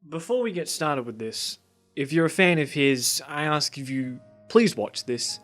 Before we get started with this, if you're a fan of his, I ask if you please watch this.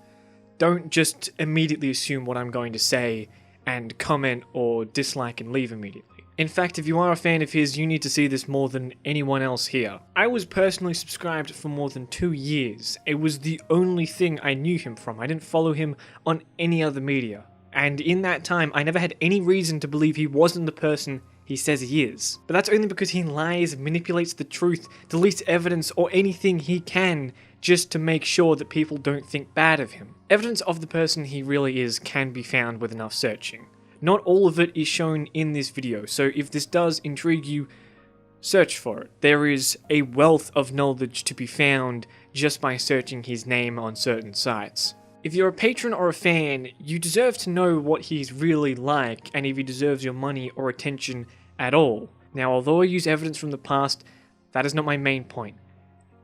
Don't just immediately assume what I'm going to say and comment or dislike and leave immediately. In fact, if you are a fan of his, you need to see this more than anyone else here. I was personally subscribed for more than 2 years. It was the only thing I knew him from. I didn't follow him on any other media. And in that time, I never had any reason to believe he wasn't the person he says he is. But that's only because he lies, manipulates the truth, deletes evidence or anything he can just to make sure that people don't think bad of him. Evidence of the person he really is can be found with enough searching. Not all of it is shown in this video, so if this does intrigue you, search for it. There is a wealth of knowledge to be found just by searching his name on certain sites. If you're a patron or a fan, you deserve to know what he's really like and if he deserves your money or attention at all. Now, although I use evidence from the past, that is not my main point.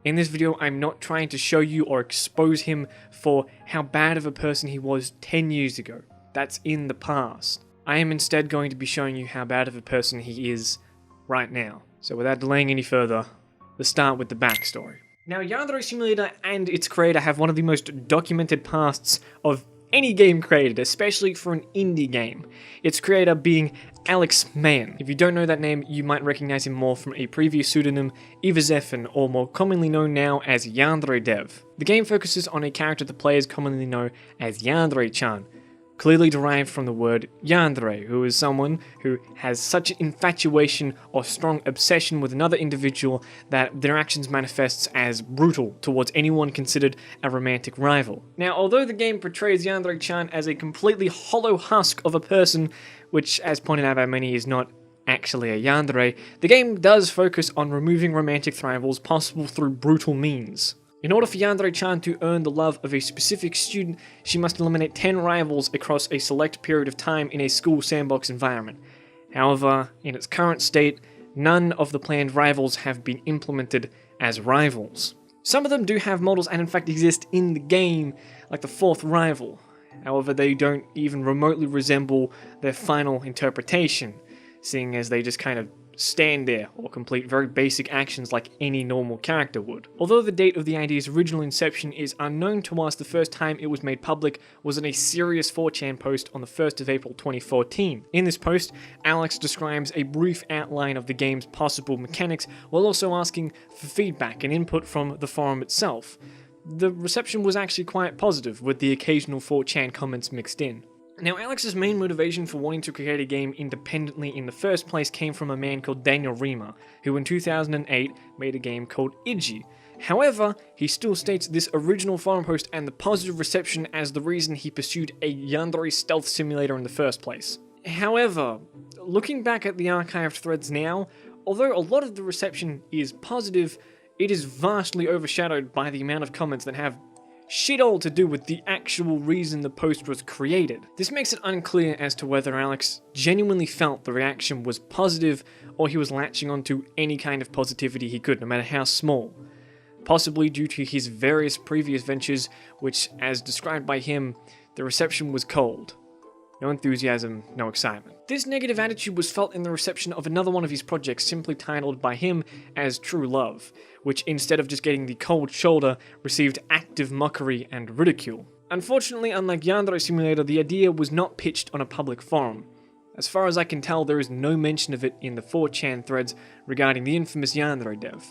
In this video, I'm not trying to show you or expose him for how bad of a person he was 10 years ago. That's in the past. I am instead going to be showing you how bad of a person he is right now. So without delaying any further, let's start with the backstory. Now, Yandere Simulator and its creator have one of the most documented pasts of any game created, especially for an indie game. Its creator being Alex Mayen. If you don't know that name, you might recognize him more from a previous pseudonym, Evazefin, or more commonly known now as Yandere Dev. The game focuses on a character the players commonly know as Yandere-chan, clearly derived from the word Yandere, who is someone who has such an infatuation or strong obsession with another individual that their actions manifests as brutal towards anyone considered a romantic rival. Now, although the game portrays Yandere-chan as a completely hollow husk of a person, which, as pointed out by many, is not actually a Yandere, the game does focus on removing romantic rivals possible through brutal means. In order for Yandere-chan to earn the love of a specific student, she must eliminate 10 rivals across a select period of time in a school sandbox environment. However, in its current state, none of the planned rivals have been implemented as rivals. Some of them do have models and in fact exist in the game, like the 4th rival. However, they don't even remotely resemble their final interpretation, seeing as they just kind of stand there or complete very basic actions like any normal character would. Although the date of the idea's original inception is unknown to us, the first time it was made public was in a serious 4chan post on the 1st of April 2014. In this post, Alex describes a brief outline of the game's possible mechanics while also asking for feedback and input from the forum itself. The reception was actually quite positive, with the occasional 4chan comments mixed in. Now, Alex's main motivation for wanting to create a game independently in the first place came from a man called Daniel Rima, who in 2008 made a game called Iggy. However, he still states this original forum post and the positive reception as the reason he pursued a Yandere stealth simulator in the first place. However, looking back at the archived threads now, although a lot of the reception is positive, it is vastly overshadowed by the amount of comments that have shit all to do with the actual reason the post was created. This makes it unclear as to whether Alex genuinely felt the reaction was positive or he was latching onto any kind of positivity he could, no matter how small. Possibly due to his various previous ventures, which, as described by him, the reception was cold. No enthusiasm, no excitement. This negative attitude was felt in the reception of another one of his projects, simply titled by him as True Love, which instead of just getting the cold shoulder, received active mockery and ridicule. Unfortunately, unlike Yandere Simulator, the idea was not pitched on a public forum. As far as I can tell, there is no mention of it in the 4chan threads regarding the infamous Yandere dev.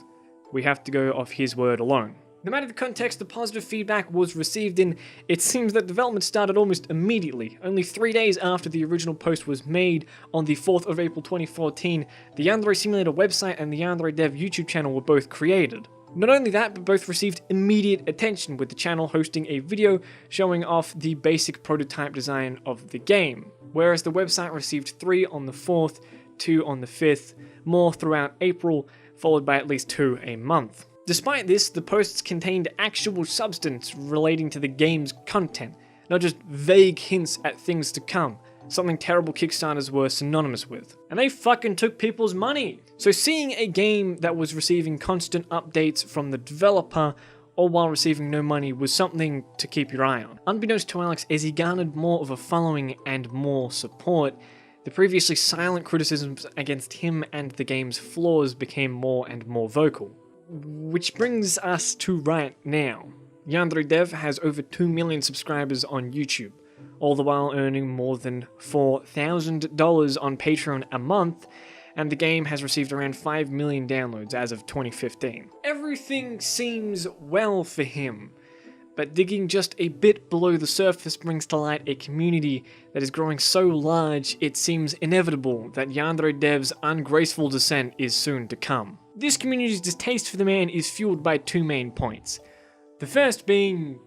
We have to go off his word alone. No matter the context the positive feedback was received in, it seems that development started almost immediately. Only 3 days after the original post was made on the 4th of April 2014, the Yandere Simulator website and the Yandere Dev YouTube channel were both created. Not only that, but both received immediate attention, with the channel hosting a video showing off the basic prototype design of the game, whereas the website received 3 on the 4th, 2 on the 5th, more throughout April, followed by at least 2 a month. Despite this, the posts contained actual substance relating to the game's content, not just vague hints at things to come, something terrible Kickstarters were synonymous with. And they fucking took people's money! So seeing a game that was receiving constant updates from the developer, all while receiving no money, was something to keep your eye on. Unbeknownst to Alex, as he garnered more of a following and more support, The previously silent criticisms against him and the game's flaws became more and more vocal. Which brings us to right now. Yandere Dev has over 2 million subscribers on YouTube, all the while earning more than $4,000 on Patreon a month, and the game has received around 5 million downloads as of 2015. Everything seems well for him, but digging just a bit below the surface brings to light a community that is growing so large it seems inevitable that Yandere Dev's ungraceful descent is soon to come. This community's distaste for the man is fueled by 2 main points. The first being,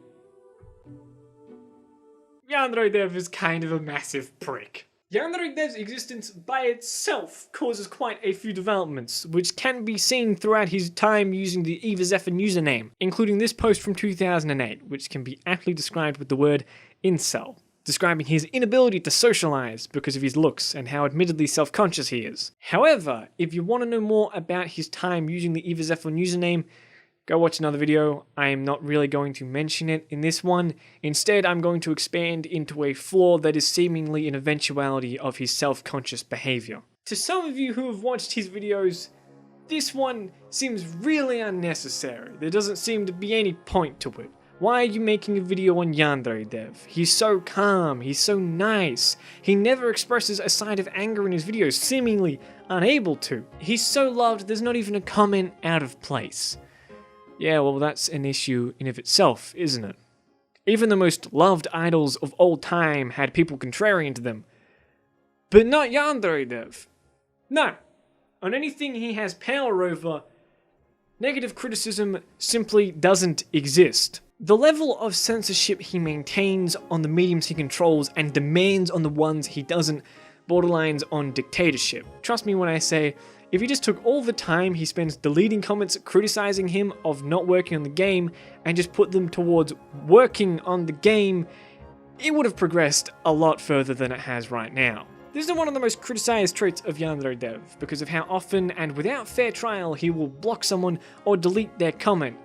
Yandere Dev is kind of a massive prick. Yandere Dev's existence by itself causes quite a few developments, which can be seen throughout his time using the EvaZephyr username, including this post from 2008, which can be aptly described with the word incel, describing his inability to socialize because of his looks and how admittedly self-conscious he is. However, if you want to know more about his time using the EvaZephyr username, go watch another video. I am not really going to mention it in this one. Instead, I'm going to expand into a flaw that is seemingly an eventuality of his self-conscious behavior. To some of you who have watched his videos, this one seems really unnecessary. There doesn't seem to be any point to it. Why are you making a video on Yandere Dev? He's so calm, he's so nice. He never expresses a side of anger in his videos, seemingly unable to. He's so loved, there's not even a comment out of place. Yeah, well, that's an issue in of itself, isn't it? Even the most loved idols of old time had people contrarian to them. But not Yandere Dev. No. On anything he has power over, negative criticism simply doesn't exist. The level of censorship he maintains on the mediums he controls and demands on the ones he doesn't borderlines on dictatorship. Trust me when I say, if he just took all the time he spends deleting comments criticizing him of not working on the game and just put them towards working on the game, it would have progressed a lot further than it has right now. This is one of the most criticized traits of Yandere Dev because of how often and without fair trial he will block someone or delete their comment,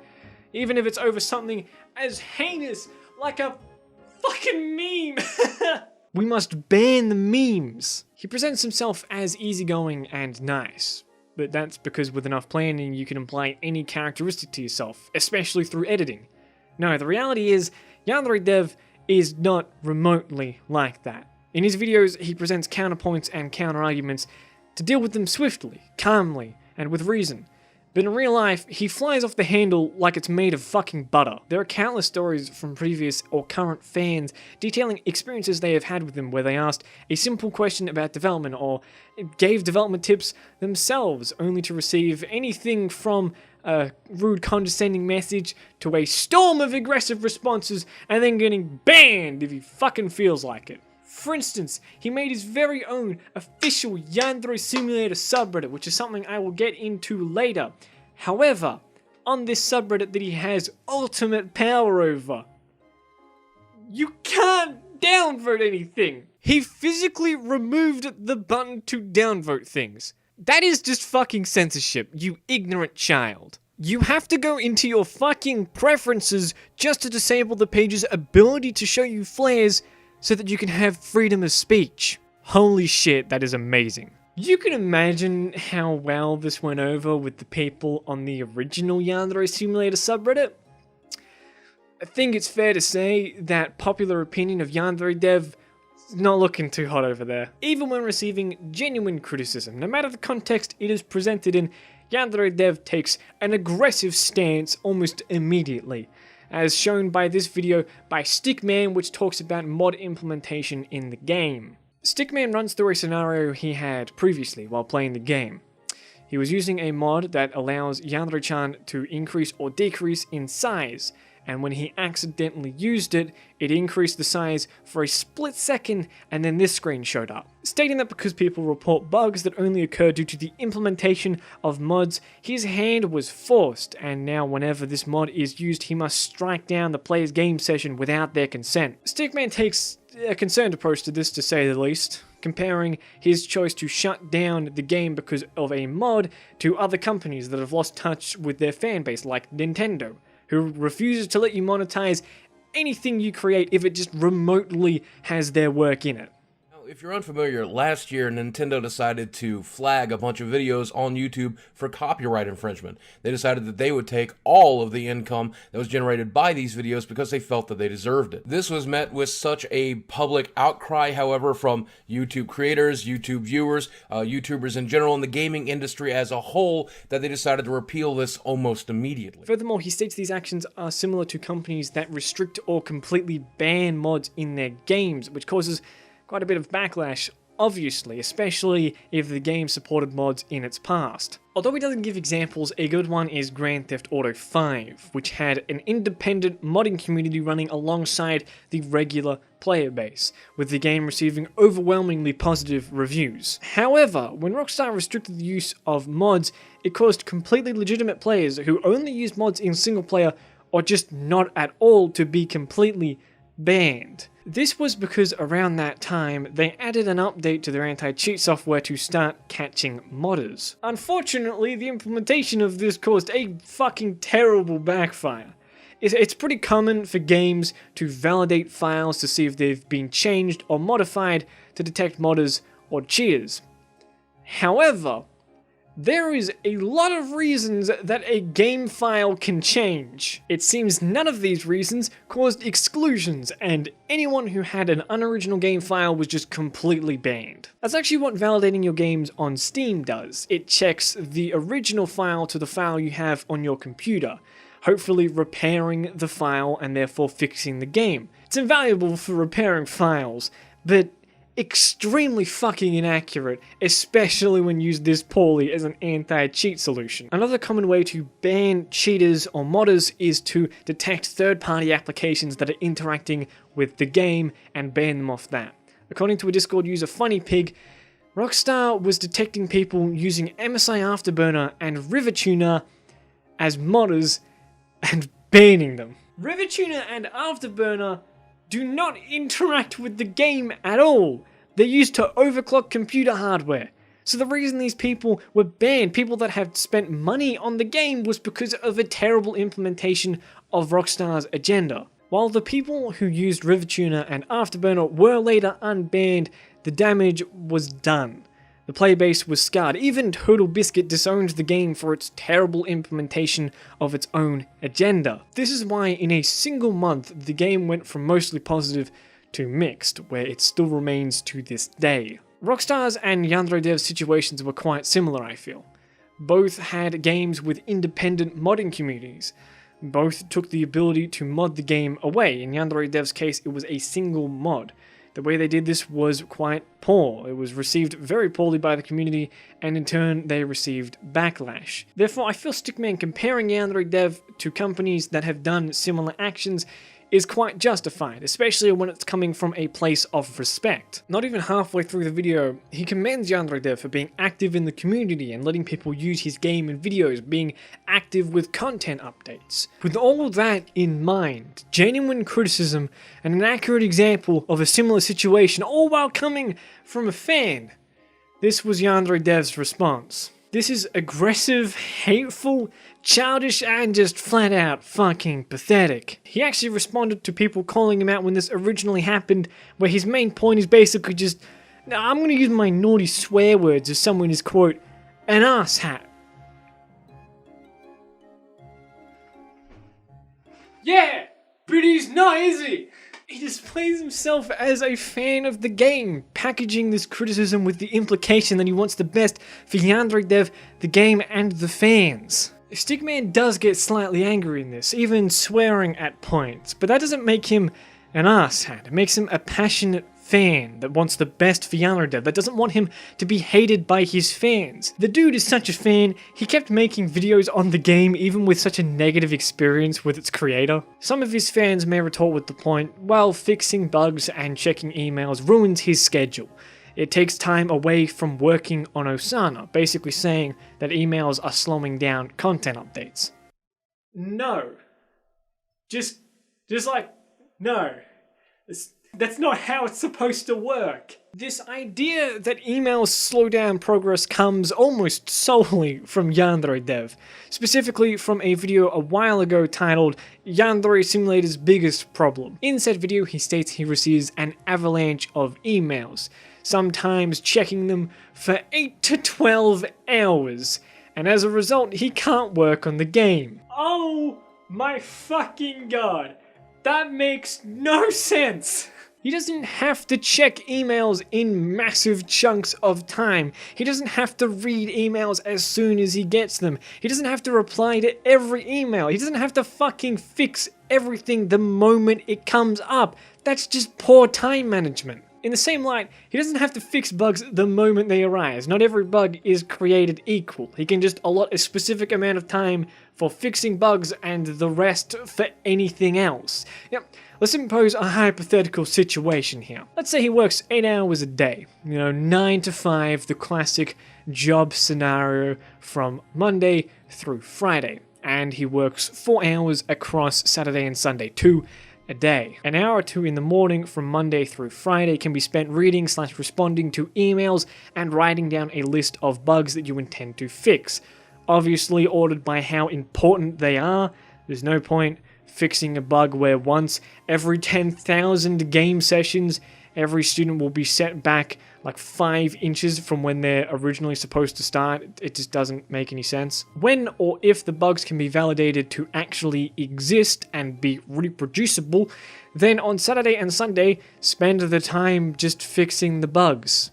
even if it's over something as heinous like a fucking meme. We must ban the memes. He presents himself as easygoing and nice, but that's because with enough planning you can apply any characteristic to yourself, especially through editing. No, the reality is, Yandere Dev is not remotely like that. In his videos, he presents counterpoints and counter-arguments to deal with them swiftly, calmly, and with reason. But in real life, he flies off the handle like it's made of fucking butter. There are countless stories from previous or current fans detailing experiences they have had with him where they asked a simple question about development or gave development tips themselves only to receive anything from a rude condescending message to a storm of aggressive responses and then getting banned if he fucking feels like it. For instance, he made his very own official Yandere Simulator subreddit, which is something I will get into later. However, on this subreddit that he has ultimate power over, you can't downvote anything. He physically removed the button to downvote things. That is just fucking censorship, you ignorant child. You have to go into your fucking preferences just to disable the page's ability to show you flares so that you can have freedom of speech. Holy shit, that is amazing. You can imagine how well this went over with the people on the original Yandere Simulator subreddit? I think it's fair to say that popular opinion of Yandere Dev is not looking too hot over there. Even when receiving genuine criticism, no matter the context it is presented in, Yandere Dev takes an aggressive stance almost immediately, as shown by this video by Stickman, which talks about mod implementation in the game. Stickman runs through a scenario he had previously while playing the game. He was using a mod that allows Yandere-chan to increase or decrease in size, and when he accidentally used it, it increased the size for a split second and then this screen showed up, stating that because people report bugs that only occur due to the implementation of mods, his hand was forced, and now whenever this mod is used, he must strike down the player's game session without their consent. Stickman takes a concerned approach to this, to say the least, comparing his choice to shut down the game because of a mod to other companies that have lost touch with their fanbase, like Nintendo, who refuses to let you monetize anything you create if it just remotely has their work in it. If you're unfamiliar, last year Nintendo decided to flag a bunch of videos on YouTube for copyright infringement. They decided that they would take all of the income that was generated by these videos because they felt that they deserved it. This was met with such a public outcry, however, from YouTube creators, YouTube viewers, YouTubers in general, and the gaming industry as a whole, that they decided to repeal this almost immediately. Furthermore, he states these actions are similar to companies that restrict or completely ban mods in their games, which causes quite a bit of backlash, obviously, especially if the game supported mods in its past. Although he doesn't give examples, a good one is Grand Theft Auto 5, which had an independent modding community running alongside the regular player base, with the game receiving overwhelmingly positive reviews. However, when Rockstar restricted the use of mods, it caused completely legitimate players who only use mods in single player or just not at all to be completely banned. This was because around that time, they added an update to their anti-cheat software to start catching modders. Unfortunately, the implementation of this caused a fucking terrible backfire. It's pretty common for games to validate files to see if they've been changed or modified to detect modders or cheaters. However, there is a lot of reasons that a game file can change. It seems none of these reasons caused exclusions, and anyone who had an unoriginal game file was just completely banned. That's actually what validating your games on Steam does. It checks the original file to the file you have on your computer, hopefully repairing the file and therefore fixing the game. It's invaluable for repairing files, but extremely fucking inaccurate, especially when used this poorly as an anti-cheat solution. Another common way to ban cheaters or modders is to detect third-party applications that are interacting with the game and ban them off that. According to a Discord user, FunnyPig, Rockstar was detecting people using MSI Afterburner and RiverTuner as modders and banning them. RiverTuner and Afterburner do not interact with the game at all. They're used to overclock computer hardware. So the reason these people were banned, people that had spent money on the game, was because of a terrible implementation of Rockstar's agenda. While the people who used RiverTuner and Afterburner were later unbanned, the damage was done. The player base was scarred. Even Total Biscuit disowned the game for its terrible implementation of its own agenda. This is why in a single month the game went from mostly positive to mixed, where it still remains to this day. Rockstar's and Yandere Dev's situations were quite similar, I feel. Both had games with independent modding communities. Both took the ability to mod the game away. In Yandere Dev's case, it was a single mod. The way they did this was quite poor. It was received very poorly by the community, and in turn, they received backlash. Therefore, I feel Stickman comparing Yandere Dev to companies that have done similar actions is quite justified, especially when it's coming from a place of respect. Not even halfway through the video, he commends Yandere Dev for being active in the community and letting people use his game in videos, being active with content updates. With all that in mind, genuine criticism and an accurate example of a similar situation, all while coming from a fan. This was Yandere Dev's response. This is aggressive, hateful, childish, and just flat out fucking pathetic. He actually responded to people calling him out when this originally happened, where his main point is basically just, I'm gonna use my naughty swear words as someone is, quote, an asshat. Yeah, but he's not, is he? He displays himself as a fan of the game, packaging this criticism with the implication that he wants the best for Yandere Dev, the game, and the fans. Stickman does get slightly angry in this, even swearing at points, but that doesn't make him an arsehat. It makes him a passionate fan that wants the best for Yandere Dev, that doesn't want him to be hated by his fans. The dude is such a fan, he kept making videos on the game even with such a negative experience with its creator. Some of his fans may retort with the point, well, fixing bugs and checking emails ruins his schedule. It takes time away from working on Osana, basically saying that emails are slowing down content updates. No. Just like, no. That's not how it's supposed to work. This idea that emails slow down progress comes almost solely from Yandere Dev, specifically from a video a while ago titled Yandere Simulator's Biggest Problem. In said video, he states he receives an avalanche of emails, sometimes checking them for 8 to 12 hours, and as a result, he can't work on the game. Oh my fucking god, that makes no sense! He doesn't have to check emails in massive chunks of time. He doesn't have to read emails as soon as he gets them. He doesn't have to reply to every email. He doesn't have to fucking fix everything the moment it comes up. That's just poor time management. In the same light, he doesn't have to fix bugs the moment they arise. Not every bug is created equal. He can just allot a specific amount of time for fixing bugs and the rest for anything else. Now, let's impose a hypothetical situation here. Let's say he works 8 hours a day. 9 to 5, the classic job scenario from Monday through Friday. And he works 4 hours across Saturday and Sunday, 2 a day. An hour or 2 in the morning from Monday through Friday can be spent reading/responding to emails and writing down a list of bugs that you intend to fix. Obviously ordered by how important they are. There's no point fixing a bug where once every 10,000 game sessions, every student will be set back like 5 inches from when they're originally supposed to start. It just doesn't make any sense. When or if the bugs can be validated to actually exist and be reproducible, then on Saturday and Sunday, spend the time just fixing the bugs.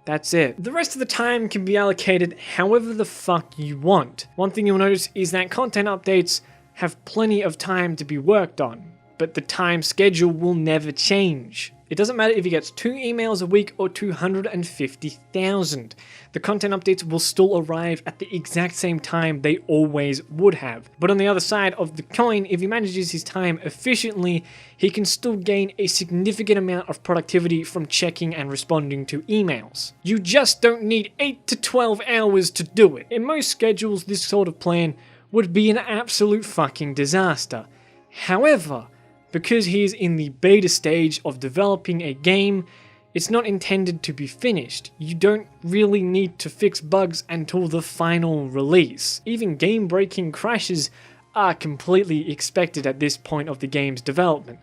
That's it. The rest of the time can be allocated however the fuck you want. One thing you'll notice is that content updates have plenty of time to be worked on, but the time schedule will never change. It doesn't matter if he gets 2 emails a week or 250,000. The content updates will still arrive at the exact same time they always would have. But on the other side of the coin, if he manages his time efficiently, he can still gain a significant amount of productivity from checking and responding to emails. You just don't need 8 to 12 hours to do it. In most schedules, this sort of plan would be an absolute fucking disaster. However, because he is in the beta stage of developing a game, it's not intended to be finished. You don't really need to fix bugs until the final release. Even game-breaking crashes are completely expected at this point of the game's development.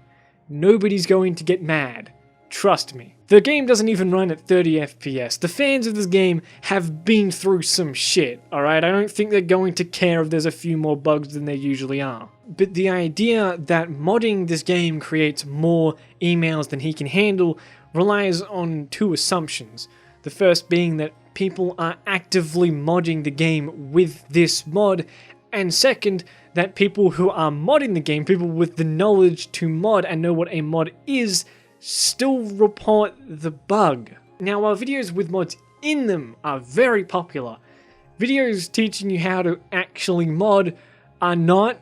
Nobody's going to get mad. Trust me. The game doesn't even run at 30 FPS. The fans of this game have been through some shit, alright? I don't think they're going to care if there's a few more bugs than there usually are. But the idea that modding this game creates more emails than he can handle relies on 2 assumptions. The first being that people are actively modding the game with this mod, and second, that people who are modding the game, people with the knowledge to mod and know what a mod is, still report the bug. Now, while videos with mods in them are very popular, videos teaching you how to actually mod are not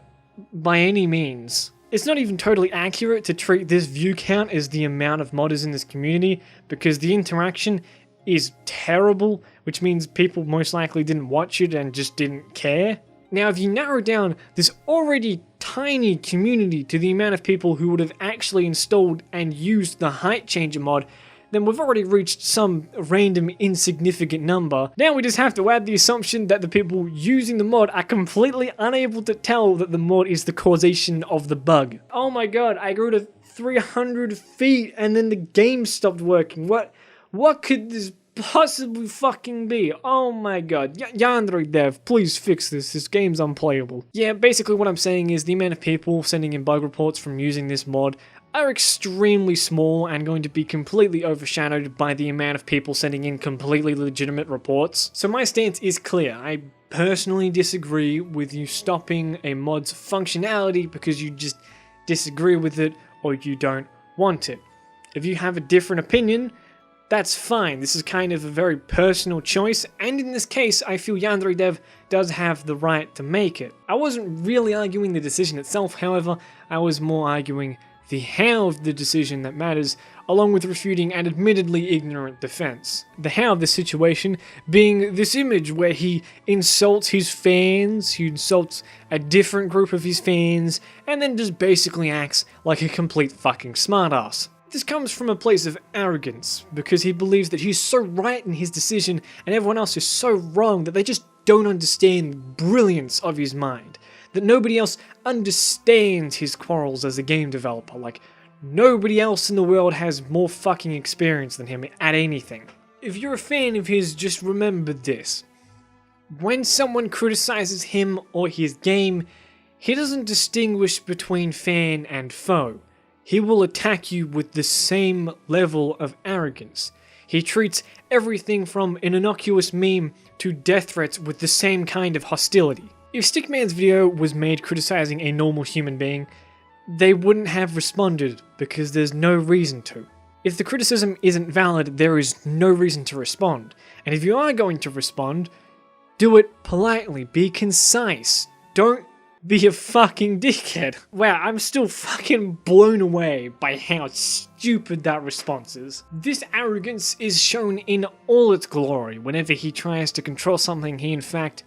by any means. It's not even totally accurate to treat this view count as the amount of modders in this community, because the interaction is terrible, which means people most likely didn't watch it and just didn't care. Now, if you narrow down this already tiny community to the amount of people who would have actually installed and used the height changer mod, then we've already reached some random insignificant number. Now we just have to add the assumption that the people using the mod are completely unable to tell that the mod is the causation of the bug. Oh my god, I grew to 300 feet and then the game stopped working. What could this possibly fucking be? Oh my god. Yandere dev, please fix this. This game's unplayable. Yeah, basically what I'm saying is the amount of people sending in bug reports from using this mod are extremely small and going to be completely overshadowed by the amount of people sending in completely legitimate reports. So my stance is clear. I personally disagree with you stopping a mod's functionality because you just disagree with it or you don't want it. If you have a different opinion, that's fine. This is kind of a very personal choice, and in this case, I feel Yandere Dev does have the right to make it. I wasn't really arguing the decision itself, however, I was more arguing the how of the decision that matters, along with refuting an admittedly ignorant defense. The how of the situation being this image where he insults his fans, he insults a different group of his fans, and then just basically acts like a complete fucking smartass. This comes from a place of arrogance, because he believes that he's so right in his decision and everyone else is so wrong that they just don't understand the brilliance of his mind. That nobody else understands his quarrels as a game developer. Like, Nobody else in the world has more fucking experience than him at anything. If you're a fan of his, just remember this. When someone criticizes him or his game, he doesn't distinguish between fan and foe. He will attack you with the same level of arrogance. He treats everything from an innocuous meme to death threats with the same kind of hostility. If Stickman's video was made criticizing a normal human being, they wouldn't have responded because there's no reason to. If the criticism isn't valid, there is no reason to respond. And if you are going to respond, do it politely, be concise. Don't be a fucking dickhead. Wow, I'm still fucking blown away by how stupid that response is. This arrogance is shown in all its glory whenever he tries to control something he in fact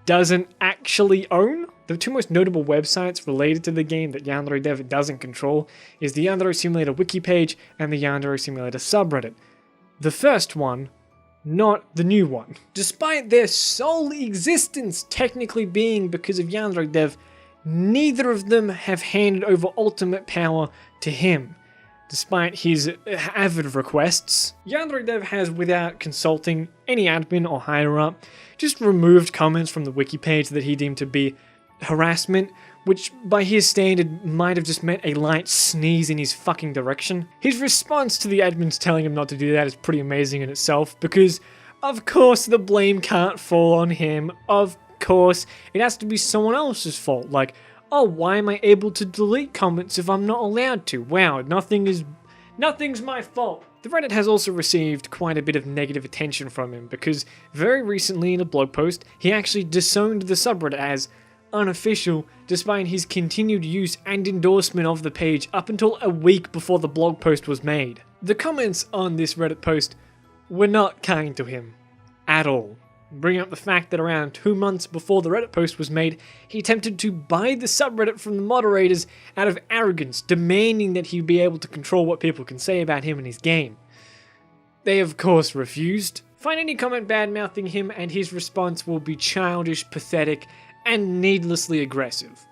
doesn't actually own. The two most notable websites related to the game that Yandere Dev doesn't control is the Yandere Simulator wiki page and the Yandere Simulator subreddit. The first one, not the new one. Despite their sole existence technically being because of Yandere Dev, neither of them have handed over ultimate power to him. Despite his avid requests, Yandere Dev has, without consulting any admin or higher up, just removed comments from the wiki page that he deemed to be harassment, which by his standard might have just meant a light sneeze in his fucking direction. His response to the admins telling him not to do that is pretty amazing in itself, because of course the blame can't fall on him. Of course it has to be someone else's fault, like, oh, why am I able to delete comments if I'm not allowed to? Wow, nothing's my fault. The Reddit has also received quite a bit of negative attention from him, because very recently in a blog post, he actually disowned the subreddit as unofficial, despite his continued use and endorsement of the page up until a week before the blog post was made. The comments on this Reddit post were not kind to him at all. Bring up the fact that around 2 months before the Reddit post was made, he attempted to buy the subreddit from the moderators out of arrogance, demanding that he be able to control what people can say about him and his game. They of course refused. Find any comment bad-mouthing him and his response will be childish, pathetic, and needlessly aggressive.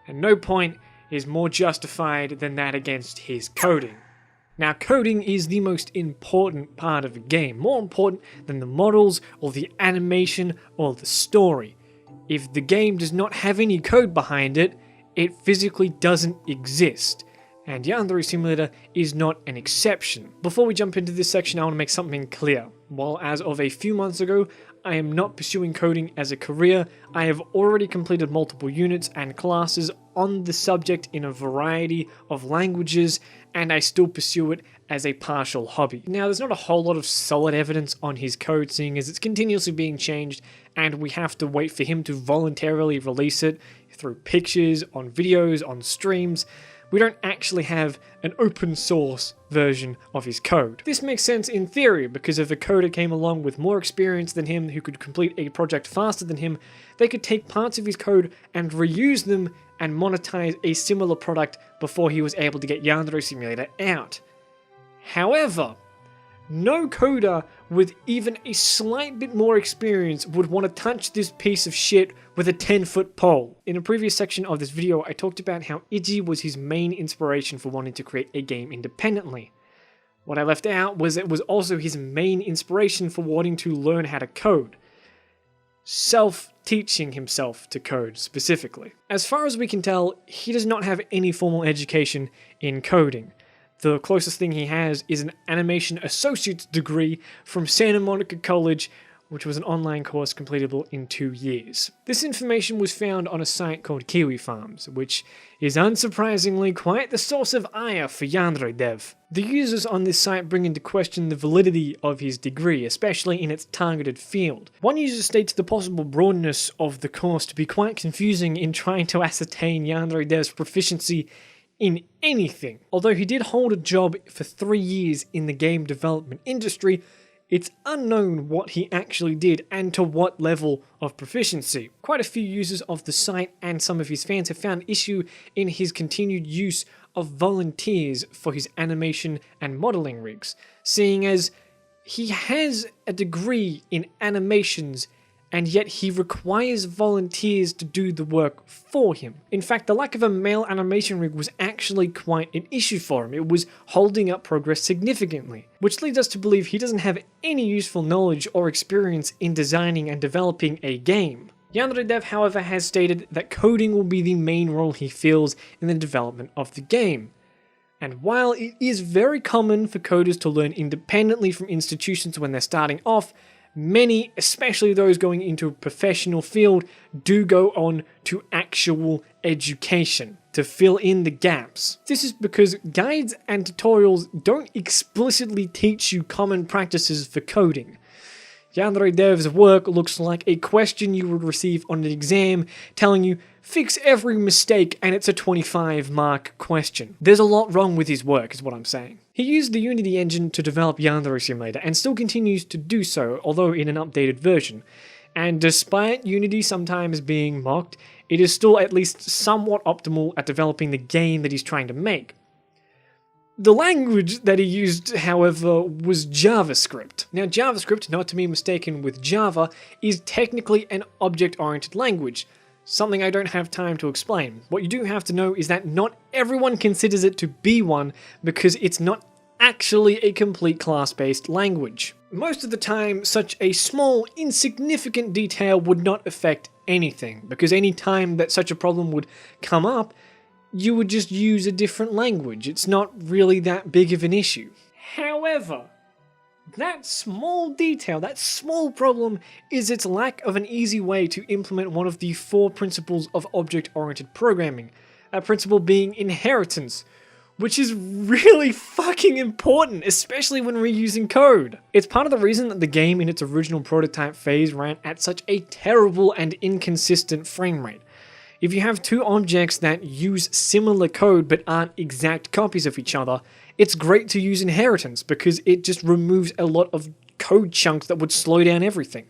And no point is more justified than that against his coding. Now, coding is the most important part of a game, more important than the models or the animation or the story. If the game does not have any code behind it, it physically doesn't exist. And Yandere Simulator is not an exception. Before we jump into this section, I want to make something clear. While as of a few months ago, I am not pursuing coding as a career, I have already completed multiple units and classes on the subject in a variety of languages, and I still pursue it as a partial hobby. Now, there's not a whole lot of solid evidence on his code, seeing as it's continuously being changed, and we have to wait for him to voluntarily release it through pictures, on videos, on streams. We don't actually have an open source version of his code. This makes sense in theory, because if a coder came along with more experience than him who could complete a project faster than him, they could take parts of his code and reuse them and monetize a similar product before he was able to get Yandere Simulator out. However, no coder with even a slight bit more experience would want to touch this piece of shit with a 10-foot pole. In a previous section of this video, I talked about how Iggy was his main inspiration for wanting to create a game independently. What I left out was it was also his main inspiration for wanting to learn how to code. Self-teaching himself to code, specifically. As far as we can tell, he does not have any formal education in coding. The closest thing he has is an animation associate's degree from Santa Monica College, which was an online course completable in 2 years. This information was found on a site called Kiwi Farms, which is unsurprisingly quite the source of ire for Yandere Dev. The users on this site bring into question the validity of his degree, especially in its targeted field. One user states the possible broadness of the course to be quite confusing in trying to ascertain Yandere Dev's proficiency in anything. Although he did hold a job for 3 years in the game development industry, it's unknown what he actually did and to what level of proficiency. Quite a few users of the site and some of his fans have found issue in his continued use of volunteers for his animation and modeling rigs, seeing as he has a degree in animations and yet he requires volunteers to do the work for him. In fact, the lack of a male animation rig was actually quite an issue for him. It was holding up progress significantly, which leads us to believe he doesn't have any useful knowledge or experience in designing and developing a game. Yandere Dev, however, has stated that coding will be the main role he feels in the development of the game. And while it is very common for coders to learn independently from institutions when they're starting off, many, especially those going into a professional field, do go on to actual education to fill in the gaps. This is because guides and tutorials don't explicitly teach you common practices for coding. Yandere Dev's work looks like a question you would receive on an exam telling you, fix every mistake, and it's a 25-mark question. There's a lot wrong with his work, is what I'm saying. He used the Unity engine to develop Yandere Simulator, and still continues to do so, although in an updated version. And despite Unity sometimes being mocked, it is still at least somewhat optimal at developing the game that he's trying to make. The language that he used, however, was JavaScript. Now, JavaScript, not to be mistaken with Java, is technically an object-oriented language, something I don't have time to explain. What you do have to know is that not everyone considers it to be one because it's not actually a complete class-based language. Most of the time, such a small, insignificant detail would not affect anything, because any time that such a problem would come up, you would just use a different language. It's not really that big of an issue. However, that small detail, that small problem, is its lack of an easy way to implement one of the 4 principles of object-oriented programming. That principle being inheritance, which is really fucking important, especially when reusing code. It's part of the reason that the game in its original prototype phase ran at such a terrible and inconsistent frame rate. If you have 2 objects that use similar code but aren't exact copies of each other, it's great to use inheritance because it just removes a lot of code chunks that would slow down everything.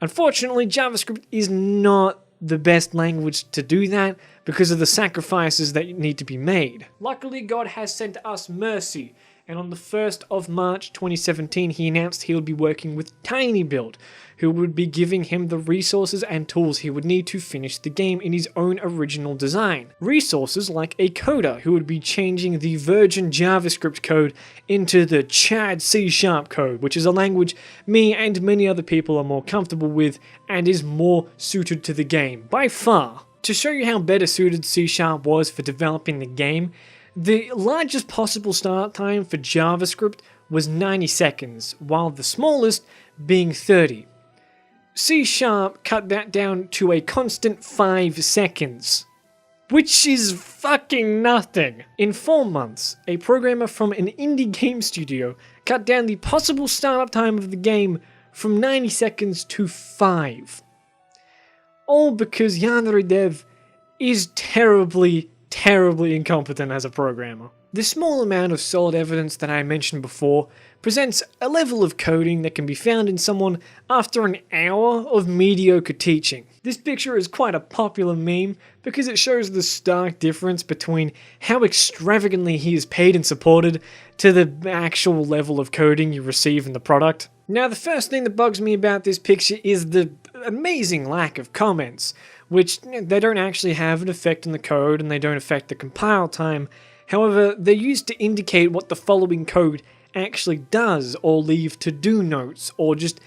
Unfortunately, JavaScript is not the best language to do that because of the sacrifices that need to be made. Luckily, God has sent us mercy, and on the 1st of March 2017, he announced he would be working with TinyBuild, who would be giving him the resources and tools he would need to finish the game in his own original design. Resources like a coder who would be changing the Virgin JavaScript code into the Chad C# code, which is a language me and many other people are more comfortable with and is more suited to the game, by far. To show you how better suited C# was for developing the game, the largest possible start time for JavaScript was 90 seconds, while the smallest being 30. C# cut that down to a constant 5 seconds, which is fucking nothing. In 4 months, a programmer from an indie game studio cut down the possible startup time of the game from 90 seconds to 5. All because Yandere Dev is terribly incompetent as a programmer. The small amount of solid evidence that I mentioned before presents a level of coding that can be found in someone after an hour of mediocre teaching. This picture is quite a popular meme because it shows the stark difference between how extravagantly he is paid and supported to the actual level of coding you receive in the product. Now, the first thing that bugs me about this picture is the amazing lack of comments, which they don't actually have an effect on the code and they don't affect the compile time. However, they're used to indicate what the following code actually does, or leave to-do notes, or just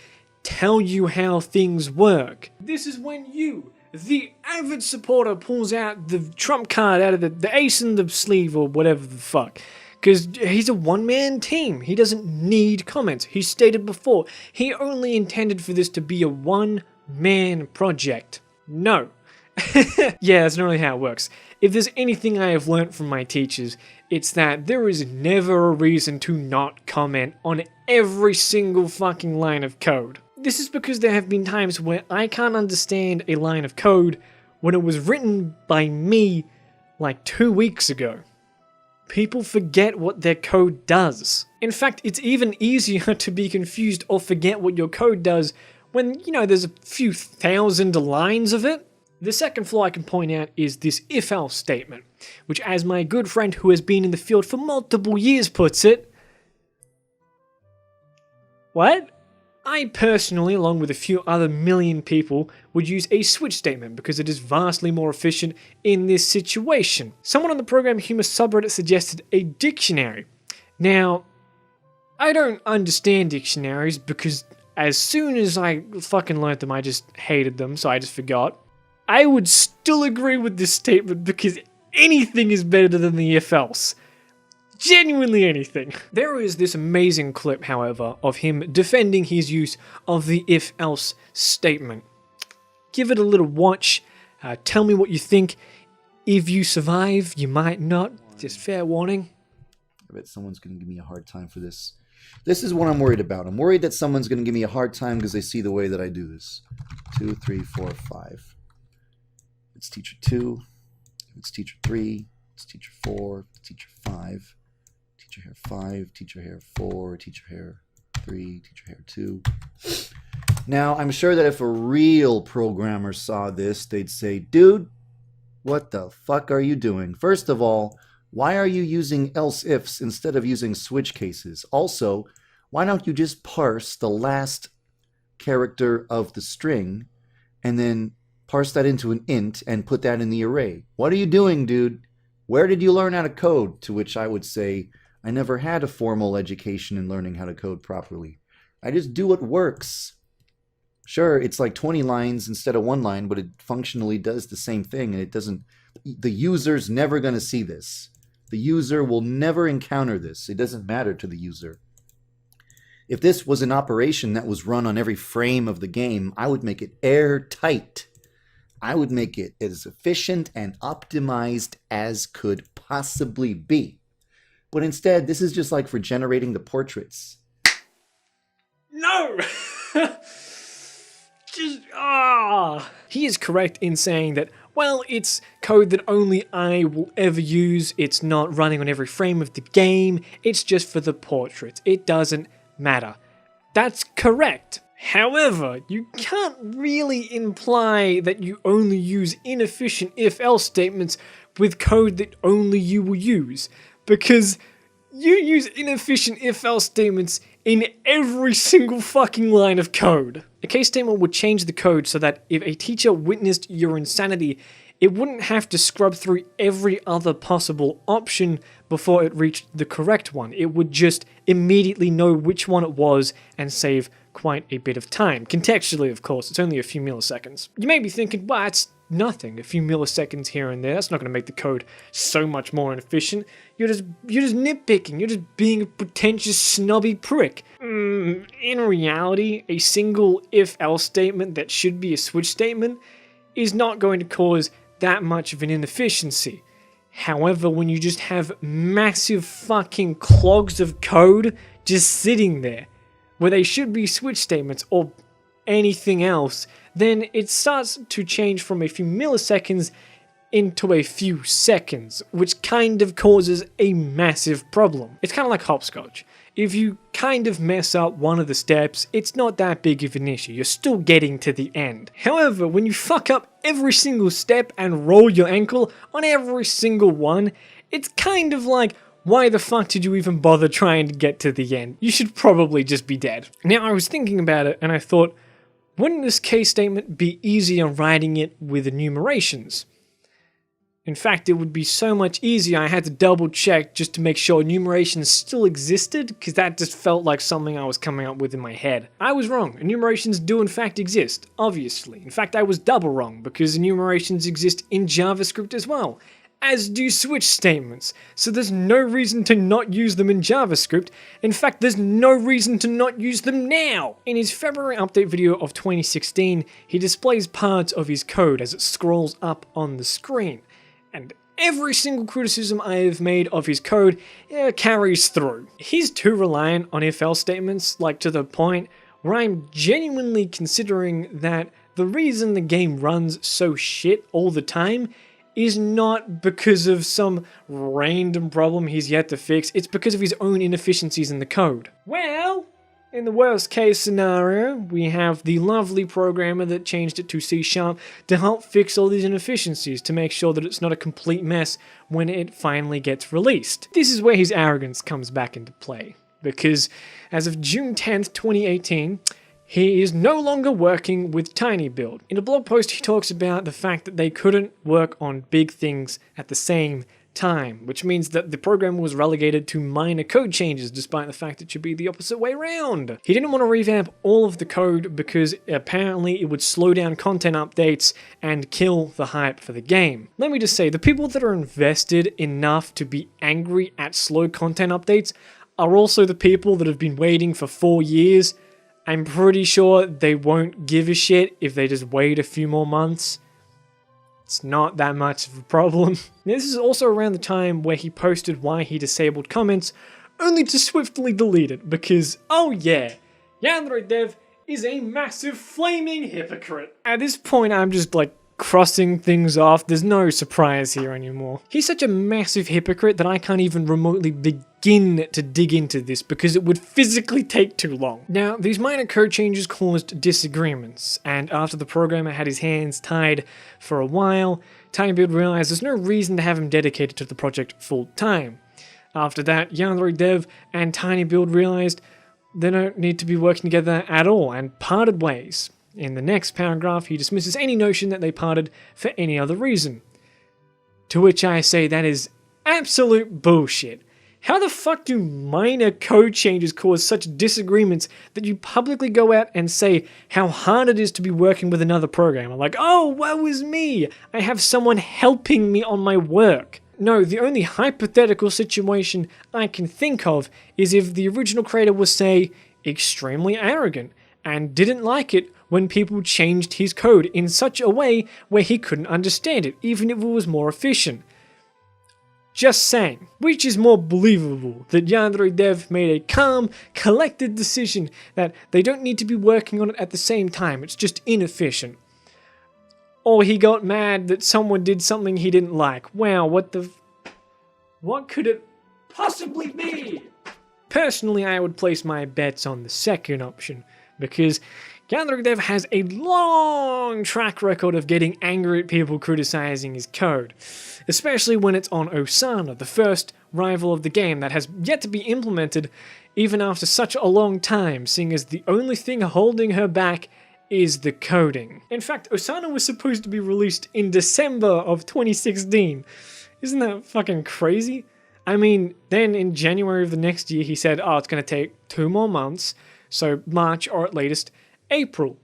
tell you how things work. This is when you, the avid supporter, pulls out the trump card out of the ace in the sleeve, or whatever the fuck. Because he's a one-man team. He doesn't need comments. He stated before, he only intended for this to be a one-man project. No. Yeah, that's not really how it works. If there's anything I have learnt from my teachers, it's that there is never a reason to not comment on every single fucking line of code. This is because there have been times where I can't understand a line of code when it was written by me like 2 weeks ago. People forget what their code does. In fact, it's even easier to be confused or forget what your code does when, there's a few thousand lines of it. The second flaw I can point out is this if-else statement, which, as my good friend who has been in the field for multiple years puts it... What? I personally, along with a few other million people, would use a switch statement because it is vastly more efficient in this situation. Someone on the Program Humor subreddit suggested a dictionary. Now, I don't understand dictionaries because as soon as I fucking learnt them, I just hated them, so I just forgot. I would still agree with this statement because anything is better than the if else. Genuinely anything. There is this amazing clip, however, of him defending his use of the if-else statement. Give it a little watch. Tell me what you think. If you survive, you might not. Just fair warning. I bet someone's going to give me a hard time for this. This is what I'm worried about. I'm worried that someone's going to give me a hard time because they see the way that I do this. 2, 3, 4, 5. It's teacher 2. It's teacher 3. It's teacher 4. It's teacher 5. Teacher hair 5, teacher hair 4, teacher hair 3, teacher hair 2. Now, I'm sure that if a real programmer saw this, they'd say, dude, what the fuck are you doing? First of all, why are you using else ifs instead of using switch cases? Also, why don't you just parse the last character of the string and then parse that into an int and put that in the array? What are you doing, dude? Where did you learn how to code? To which I would say, I never had a formal education in learning how to code properly. I just do what works. Sure, it's like 20 lines instead of 1 line, but it functionally does the same thing, and it doesn't... The user's never going to see this. The user will never encounter this. It doesn't matter to the user. If this was an operation that was run on every frame of the game, I would make it airtight. I would make it as efficient and optimized as could possibly be. But instead, this is just like for generating the portraits. No! He is correct in saying that, well, it's code that only I will ever use. It's not running on every frame of the game. It's just for the portraits. It doesn't matter. That's correct. However, you can't really imply that you only use inefficient if-else statements with code that only you will use. Because you use inefficient if-else statements in every single fucking line of code. A case statement would change the code so that if a teacher witnessed your insanity, it wouldn't have to scrub through every other possible option before it reached the correct one. It would just immediately know which one it was and save quite a bit of time. Contextually, of course, it's only a few milliseconds. You may be thinking, well, it's nothing. A few milliseconds here and there. That's not going to make the code so much more inefficient. You're just nitpicking. You're just being a pretentious, snobby prick. In reality, a single if-else statement that should be a switch statement is not going to cause that much of an inefficiency. However, when you just have massive fucking clogs of code just sitting there, where they should be switch statements or anything else, then it starts to change from a few milliseconds into a few seconds, which kind of causes a massive problem. It's kind of like hopscotch. If you kind of mess up one of the steps, it's not that big of an issue. You're still getting to the end. However, when you fuck up every single step and roll your ankle on every single one, it's kind of like, why the fuck did you even bother trying to get to the end? You should probably just be dead. Now, I was thinking about it and I thought, wouldn't this case statement be easier writing it with enumerations? In fact, it would be so much easier. I had to double check just to make sure enumerations still existed, because that just felt like something I was coming up with in my head. I was wrong. Enumerations do in fact exist, obviously. In fact, I was double wrong, because enumerations exist in JavaScript as well, as do switch statements. So there's no reason to not use them in JavaScript. In fact, there's no reason to not use them now. In his February update video of 2016, he displays parts of his code as it scrolls up on the screen. And every single criticism I have made of his code carries through. He's too reliant on if-else statements, like to the point where I'm genuinely considering that the reason the game runs so shit all the time is not because of some random problem he's yet to fix, it's because of his own inefficiencies in the code. Well, in the worst case scenario, we have the lovely programmer that changed it to C# to help fix all these inefficiencies to make sure that it's not a complete mess when it finally gets released. This is where his arrogance comes back into play, because as of June 10th, 2018, he is no longer working with TinyBuild. In a blog post, he talks about the fact that they couldn't work on big things at the same time, which means that the program was relegated to minor code changes, despite the fact it should be the opposite way around. He didn't want to revamp all of the code because apparently it would slow down content updates and kill the hype for the game. Let me just say, the people that are invested enough to be angry at slow content updates are also the people that have been waiting for 4 years. I'm pretty sure they won't give a shit if they just wait a few more months. It's not that much of a problem. This is also around the time where he posted why he disabled comments, only to swiftly delete it because, oh yeah, Yandere Dev is a massive flaming hypocrite. At this point, I'm just like crossing things off. There's no surprise here anymore. He's such a massive hypocrite that I can't even remotely begin to dig into this because it would physically take too long. Now, these minor code changes caused disagreements, and after the programmer had his hands tied for a while, TinyBuild realized there's no reason to have him dedicated to the project full time. After that, Yandere Dev and TinyBuild realized they don't need to be working together at all and parted ways. In the next paragraph, he dismisses any notion that they parted for any other reason. To which I say that is absolute bullshit. How the fuck do minor code changes cause such disagreements that you publicly go out and say how hard it is to be working with another programmer? Like, oh, woe is me, I have someone helping me on my work. No, the only hypothetical situation I can think of is if the original creator was, say, extremely arrogant and didn't like it when people changed his code in such a way where he couldn't understand it, even if it was more efficient. Just saying. Which is more believable, that Yandere Dev made a calm, collected decision that they don't need to be working on it at the same time, it's just inefficient. Or he got mad that someone did something he didn't like. Wow, what could it possibly be? Personally, I would place my bets on the second option, because Yandere Dev has a long track record of getting angry at people criticizing his code, especially when it's on Osana, the first rival of the game that has yet to be implemented even after such a long time, seeing as the only thing holding her back is the coding. In fact, Osana was supposed to be released in December of 2016. Isn't that fucking crazy? I mean, then in January of the next year he said, oh, it's going to take 2 more months, so March or at latest April.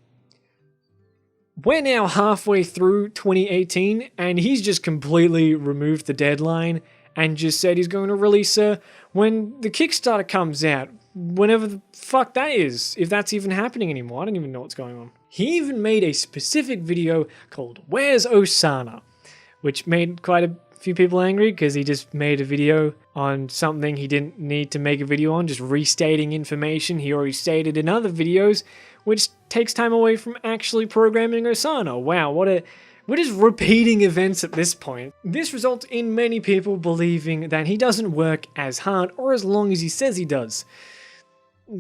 We're now halfway through 2018 and he's just completely removed the deadline and just said he's going to release her when the Kickstarter comes out, whenever the fuck that is, if that's even happening anymore. I don't even know what's going on. He even made a specific video called Where's Osana, which made quite a few people angry because he just made a video on something he didn't need to make a video on, just restating information he already stated in other videos, which takes time away from actually programming Osana. Wow, what is repeating events at this point? This results in many people believing that he doesn't work as hard or as long as he says he does.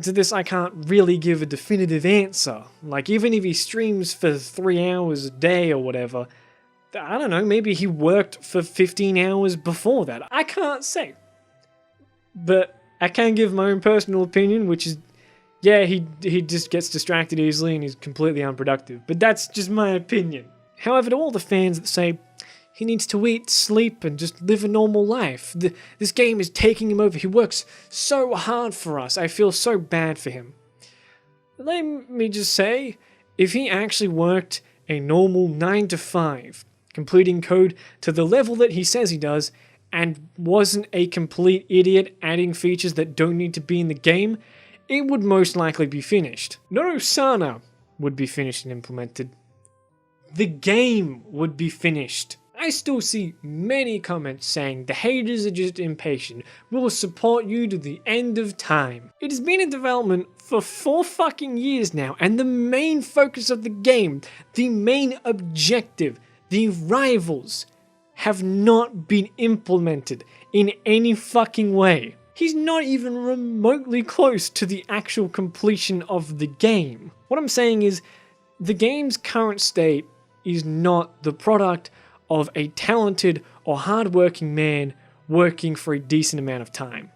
To this, I can't really give a definitive answer. Like, even if he streams for 3 hours a day or whatever, I don't know, maybe he worked for 15 hours before that. I can't say. But I can give my own personal opinion, which is, yeah, he just gets distracted easily and he's completely unproductive. But that's just my opinion. However, to all the fans that say he needs to eat, sleep, and just live a normal life, this game is taking him over. He works so hard for us. I feel so bad for him. Let me just say, if he actually worked a normal 9 to 5, completing code to the level that he says he does, and wasn't a complete idiot adding features that don't need to be in the game, it would most likely be finished. Not Osana would be finished and implemented. The game would be finished. I still see many comments saying the haters are just impatient. We'll support you to the end of time. It has been in development for 4 fucking years now, and the main focus of the game, the main objective, the rivals, have not been implemented in any fucking way. He's not even remotely close to the actual completion of the game. What I'm saying is, the game's current state is not the product of a talented or hardworking man working for a decent amount of time.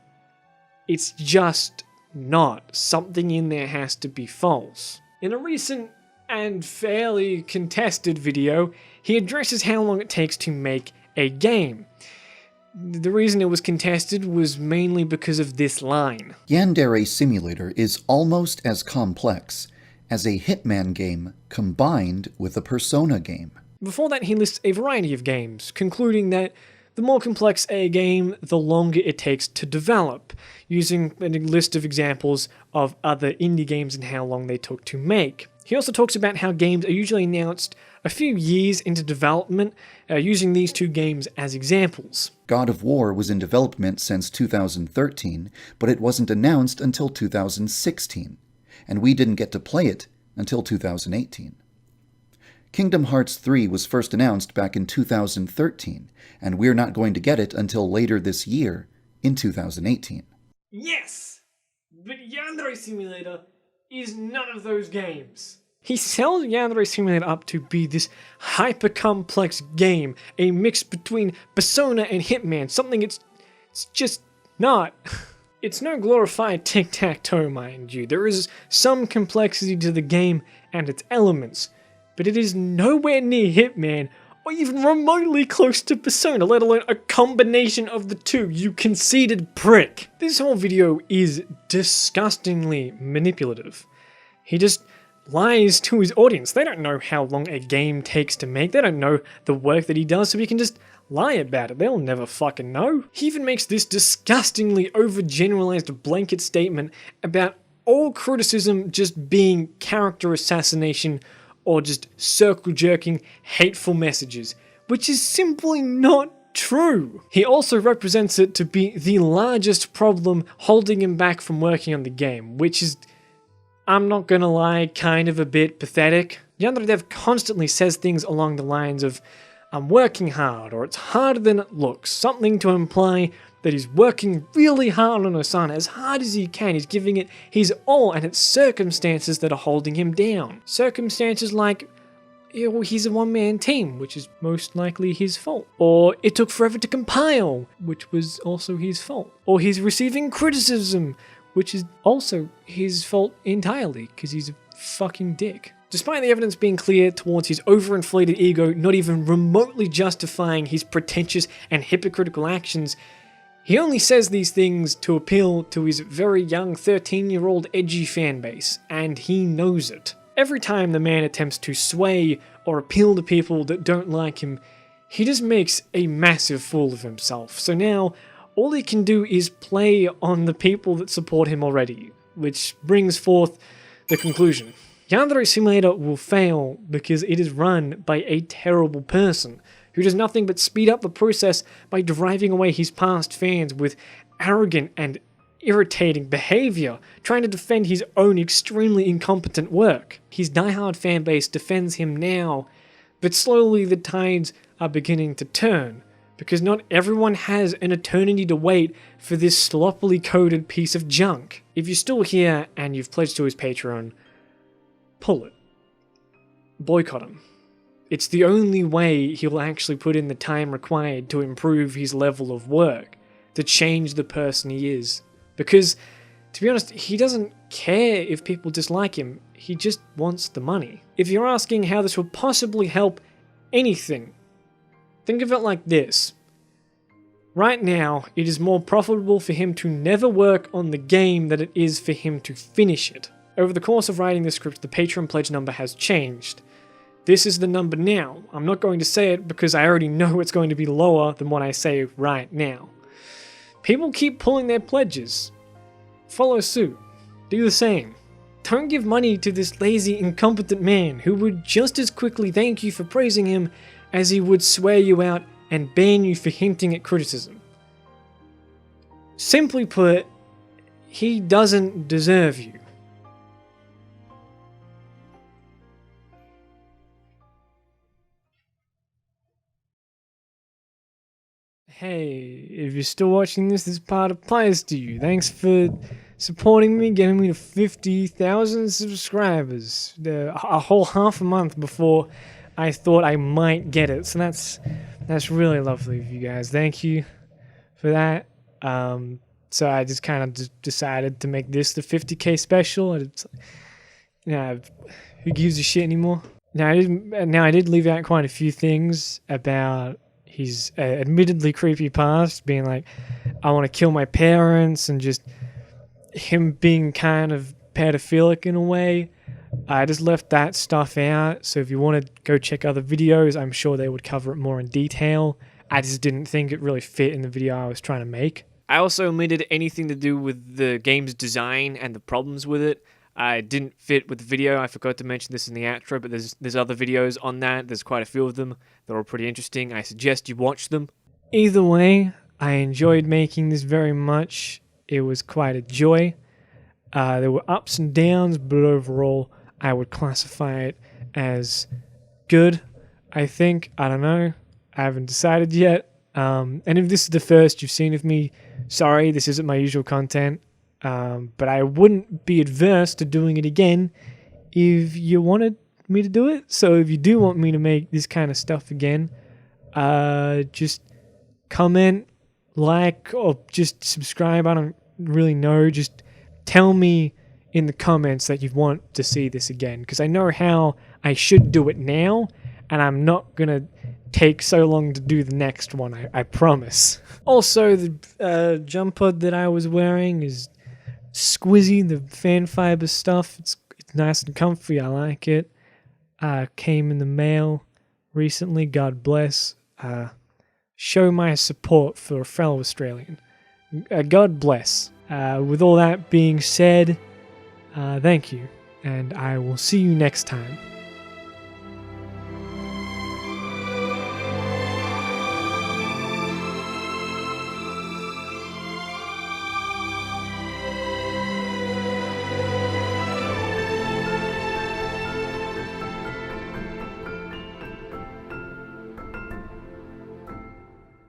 It's just not. Something in there has to be false. In a recent and fairly contested video, he addresses how long it takes to make a game. The reason it was contested was mainly because of this line. Yandere Simulator is almost as complex as a Hitman game combined with a Persona game. Before that, he lists a variety of games, concluding that the more complex a game, the longer it takes to develop, using a list of examples of other indie games and how long they took to make. He also talks about how games are usually announced a few years into development, using these two games as examples. God of War was in development since 2013, but it wasn't announced until 2016, and we didn't get to play it until 2018. Kingdom Hearts 3 was first announced back in 2013, and we're not going to get it until later this year, in 2018. Yes! But Yandere Simulator is none of those games. He sells Yandere Simulator up to be this hyper-complex game, a mix between Persona and Hitman, something it's just not. It's no glorified tic-tac-toe, mind you. There is some complexity to the game and its elements, but it is nowhere near Hitman or even remotely close to Persona, let alone a combination of the two, you conceited prick. This whole video is disgustingly manipulative. He just lies to his audience. They don't know how long a game takes to make. They don't know the work that he does, so he can just lie about it. They'll never fucking know. He even makes this disgustingly overgeneralized blanket statement about all criticism just being character assassination or just circle-jerking hateful messages, which is simply not true. He also represents it to be the largest problem holding him back from working on the game, which is, I'm not gonna lie, kind of a bit pathetic. Yandere Dev constantly says things along the lines of, I'm working hard, or it's harder than it looks, something to imply that he's working really hard on Asana, as hard as he can. He's giving it his all, and it's circumstances that are holding him down. Circumstances like, he's a one-man team, which is most likely his fault. Or it took forever to compile, which was also his fault. Or he's receiving criticism, which is also his fault entirely, because he's a fucking dick. Despite the evidence being clear towards his overinflated ego not even remotely justifying his pretentious and hypocritical actions, he only says these things to appeal to his very young 13-year-old edgy fanbase, and he knows it. Every time the man attempts to sway or appeal to people that don't like him, he just makes a massive fool of himself. So now, all he can do is play on the people that support him already, which brings forth the conclusion. Yandere Simulator will fail because it is run by a terrible person who does nothing but speed up the process by driving away his past fans with arrogant and irritating behavior, trying to defend his own extremely incompetent work. His diehard fanbase defends him now, but slowly the tides are beginning to turn, because not everyone has an eternity to wait for this sloppily coded piece of junk. If you're still here and you've pledged to his Patreon, pull it. Boycott him. It's the only way he'll actually put in the time required to improve his level of work, to change the person he is. Because, to be honest, he doesn't care if people dislike him, he just wants the money. If you're asking how this will possibly help anything, think of it like this. Right now, it is more profitable for him to never work on the game than it is for him to finish it. Over the course of writing this script, the Patreon pledge number has changed. This is the number now. I'm not going to say it because I already know it's going to be lower than what I say right now. People keep pulling their pledges. Follow suit. Do the same. Don't give money to this lazy, incompetent man who would just as quickly thank you for praising him as he would swear you out and ban you for hinting at criticism. Simply put, he doesn't deserve you. Hey, if you're still watching this part applies to you. Thanks for supporting me, getting me to 50,000 subscribers. A whole half a month before I thought I might get it. So that's really lovely of you guys. Thank you for that. So I just kind of decided to make this the 50K special. It's Yeah, who gives a shit anymore? Now I did leave out quite a few things about his admittedly creepy past, being like, I want to kill my parents, and just him being kind of pedophilic in a way. I just left that stuff out, so if you want to go check other videos, I'm sure they would cover it more in detail. I just didn't think it really fit in the video I was trying to make. I also omitted anything to do with the game's design and the problems with it. I didn't fit with the video. I forgot to mention this in the outro, but there's other videos on that. There's quite a few of them. They're all pretty interesting. I suggest you watch them. Either way, I enjoyed making this very much. It was quite a joy. There were ups and downs, but overall, I would classify it as good, I think. I don't know. I haven't decided yet. And if this is the first you've seen of me, sorry, this isn't my usual content. But I wouldn't be adverse to doing it again if you wanted me to do it. So if you do want me to make this kind of stuff again, just comment, like, or just subscribe. I don't really know. Just tell me in the comments that you want to see this again, because I know how I should do it now, and I'm not going to take so long to do the next one, I promise. Also, the jumper that I was wearing is squizzy, the fan fiber stuff. It's nice and comfy. I like it. Came in the mail recently. God bless. Show my support for a fellow Australian. God bless. With all that being said, thank you, and I will see you next time.